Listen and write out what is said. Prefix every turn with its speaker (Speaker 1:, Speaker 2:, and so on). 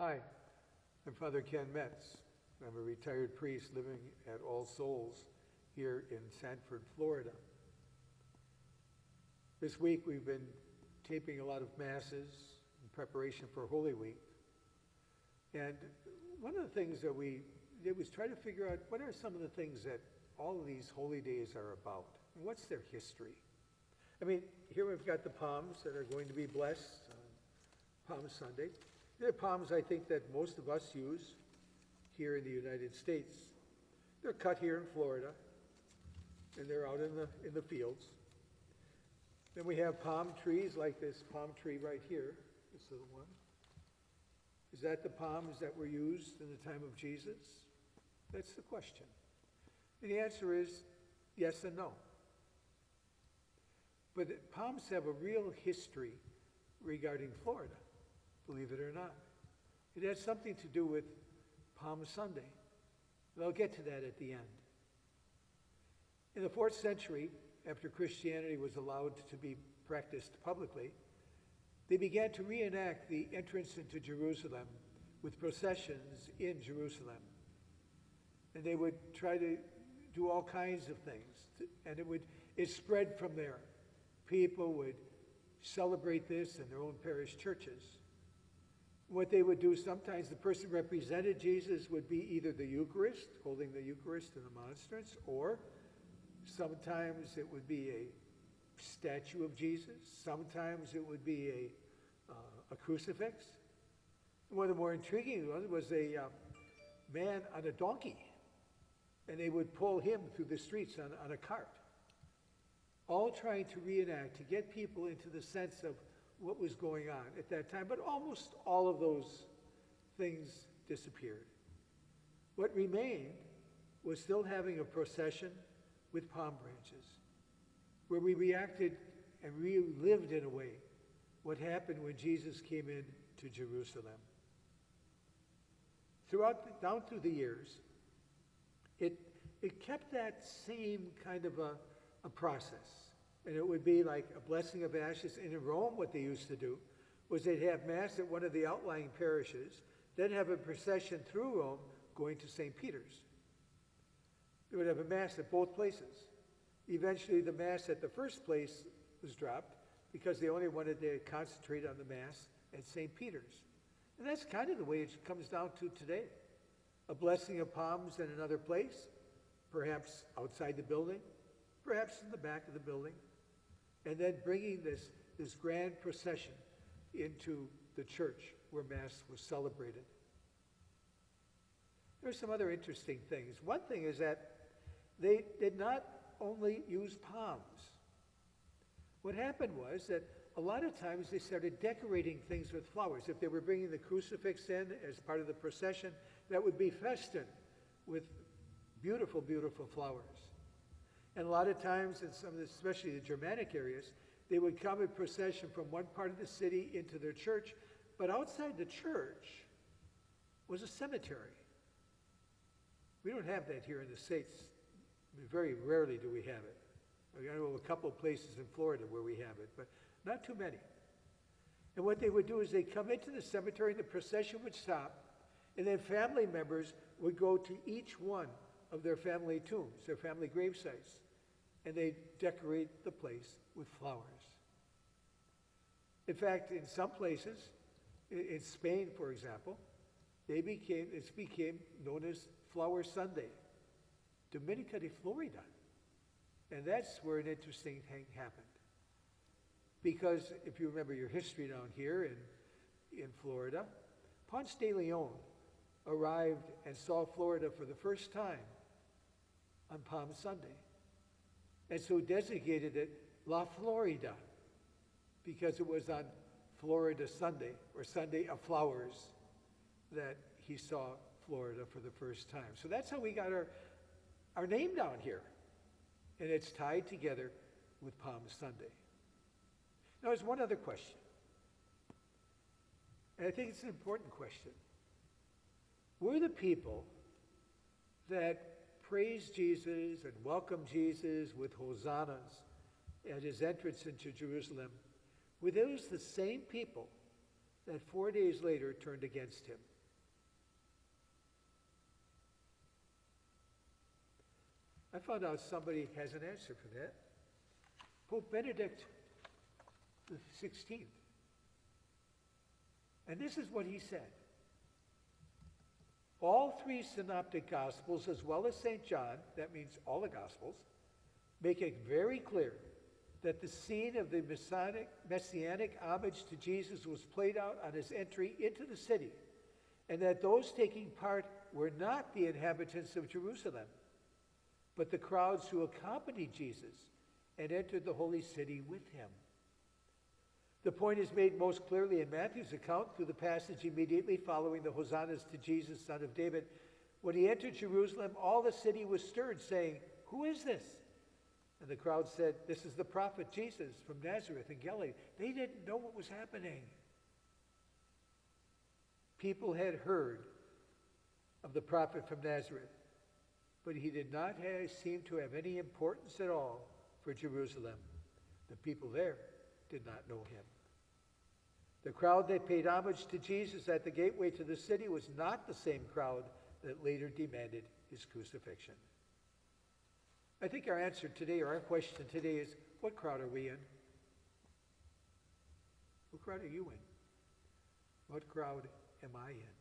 Speaker 1: Hi, I'm Father Ken Metz. I'm a retired priest living at All Souls here in Sanford, Florida. This week we've been taping a lot of masses in preparation for Holy Week. And one of the things that we did was try to figure out what are some of the things that all of these holy days are about, and what's their history. I mean, here we've got the palms that are going to be blessed on Palm Sunday. They're palms, I think, that most of us use here in the United States. They're cut here in Florida, and they're out in the fields. Then we have palm trees like this palm tree right here, this little one. Is that the palms that were used in the time of Jesus? That's the question. And the answer is yes and no. But palms have a real history regarding Florida, believe it or not. It has something to do with Palm Sunday. But I'll get to that at the end. In the 4th century, after Christianity was allowed to be practiced publicly, they began to reenact the entrance into Jerusalem with processions in Jerusalem. And they would try to do all kinds of things, and it spread from there. People would celebrate this in their own parish churches. What they would do, sometimes the person represented Jesus would be either the Eucharist, holding the Eucharist in the monstrance, or sometimes it would be a statue of Jesus. Sometimes it would be a crucifix. One of the more intriguing ones was a man on a donkey, and they would pull him through the streets on a cart, all trying to reenact, to get people into the sense of what was going on at that time. But almost all of those things disappeared. What remained was still having a procession with palm branches, where we reacted and relived in a way what happened when Jesus came into Jerusalem. Down through the years, it kept that same kind of a process. And it would be like a blessing of ashes. And in Rome, what they used to do was they'd have Mass at one of the outlying parishes, then have a procession through Rome going to St. Peter's. They would have a Mass at both places. Eventually, the Mass at the first place was dropped because they only wanted to concentrate on the Mass at St. Peter's. And that's kind of the way it comes down to today. A blessing of palms in another place, perhaps outside the building, perhaps in the back of the building, and then bringing this grand procession into the church where Mass was celebrated. There are some other interesting things. One thing is that they did not only use palms. What happened was that a lot of times they started decorating things with flowers. If they were bringing the crucifix in as part of the procession, that would be festooned with beautiful, beautiful flowers. And a lot of times, in some of the, especially the Germanic areas, they would come in procession from one part of the city into their church, but outside the church was a cemetery. We don't have that here in the States. I mean, very rarely do we have it. I know a couple of places in Florida where we have it, but not too many. And what they would do is they'd come into the cemetery and the procession would stop, and then family members would go to each one of their family tombs, their family grave sites, and they decorate the place with flowers. In fact, in some places, in Spain, for example, it became known as Flower Sunday, Dominica de Florida. And that's where an interesting thing happened. Because if you remember your history down here in Florida, Ponce de Leon arrived and saw Florida for the first time on Palm Sunday. And so designated it La Florida, because it was on Florida Sunday, or Sunday of Flowers, that he saw Florida for the first time. So that's how we got our name down here. And it's tied together with Palm Sunday. Now, there's one other question. And I think it's an important question. We're the people that praise Jesus and welcome Jesus with hosannas at his entrance into Jerusalem. Were those the same people that 4 days later turned against him. I found out somebody has an answer for that. Pope Benedict the 16th. And this is what he said. All three synoptic gospels, as well as St. John, that means all the gospels, make it very clear that the scene of the messianic homage to Jesus was played out on his entry into the city, and that those taking part were not the inhabitants of Jerusalem, but the crowds who accompanied Jesus and entered the holy city with him. The point is made most clearly in Matthew's account through the passage immediately following the hosannas to Jesus, son of David. When he entered Jerusalem, all the city was stirred, saying, "Who is this?" And the crowd said, "This is the prophet Jesus from Nazareth in Galilee." They didn't know what was happening. People had heard of the prophet from Nazareth, but he did not seem to have any importance at all for Jerusalem. The people there did not know him. The crowd that paid homage to Jesus at the gateway to the city was not the same crowd that later demanded his crucifixion. I think our answer today, or our question today, is what crowd are we in? What crowd are you in? What crowd am I in?